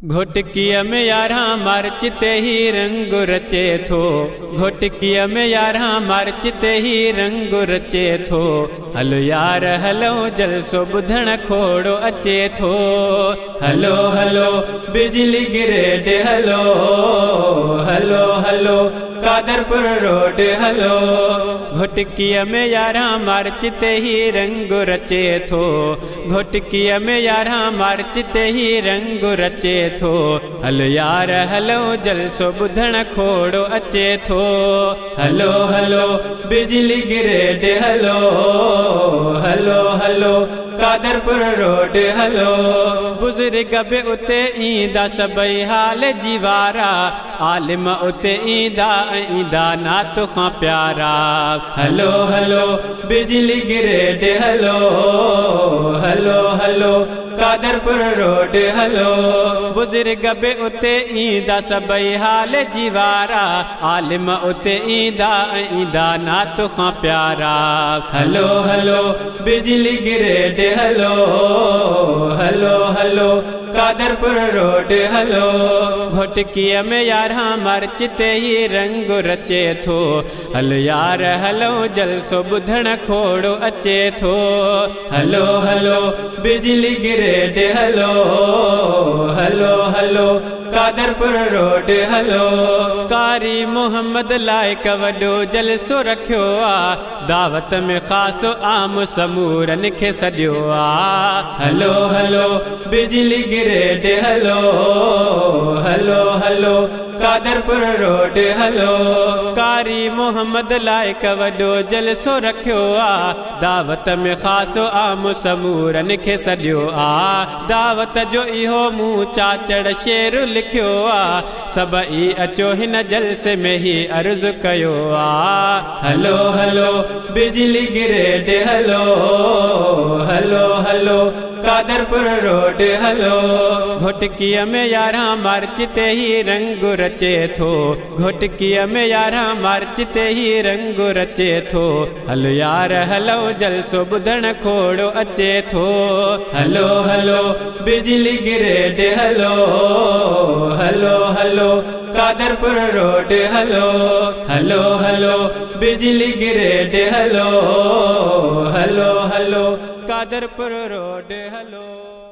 घोटकिया में यारा मारचिते ही रंग रचे थो। घोटकिया में यारा मारचिते ही रंग रचे थो। हलो यार हलो जलसो बुधण खोड़ो अचे थो। हलो हलो बिजली गिरे डे हलो। हलो हलो कादरपुर रोड हलो। घोटकिया में यारा मारचिते ही रंग रचे थो। घोटकिया में यारा मारचिते ही रंग रचे थो। हलो यार हलो जलसो बुधण खोड़ो अचे थो। हलो हलो बिजली गिरे डे हलो। हलो हलो कादरपुर रोड हलो। बुजुर्ग बि उते ईंदा सभई हाल जीवारा। आलिम उते ईंदा ईंदा नात खां प्यारा। हलो हलो बिजली गिरे डे हलो। हलो हलो कादरपुर रोड हलो। बुजुर्ग बि उते ईंदा सभई हाल जीवारा। आलिम उते ईंदा ईंदा नात खां प्यारा। हलो हलो बिजली गिरे डे हलो। हलो हलो कादरपुर रोड हलो। घोटकिया में यारा मारचिते ही रंग रचे थो। हलो यार हलो जलसो बुधण खोड़ो अचे थो। हलो हलो बिजली गिरे डे हलो। हलो हलो कादरपुर रोड हलो। कारी मोहम्मद लाइक वॾो जलसो रखियो आ। दावत में ख़ासो आम समूरन खे सॼियो आ। हलो हलो बिजली गिरे डे हलो। हलो हलो कादरपुर रोड हलो। कारी मोहम्मद लाइक वॾो जलसो रखियो आ। दावत में ख़ासो आम समूरन खे सॼियो आ। दावत जो इहो मुंहुं चाचड़ शेर लिखियो आ। सभई अचो हिन जलसे में ही अर्ज़ कयो आ। हलो हलो बिजली गिरे डे हलो। हलो हलो कादरपुर रोड हलो। घोटकिया में यारा मारचिते ही रंग रचे थो। घोटकिया में यारा मारचिते ही रंग रचे थो। हलो यार हलो जलसो बुधण खोड़ो अचे थो। हलो हलो बिजली गिरे डे हलो। हलो हलो कादरपुर रोड हलो। हलो हलो बिजली गिरे डे हलो। हलो हलो कादरपुर रोड हलो।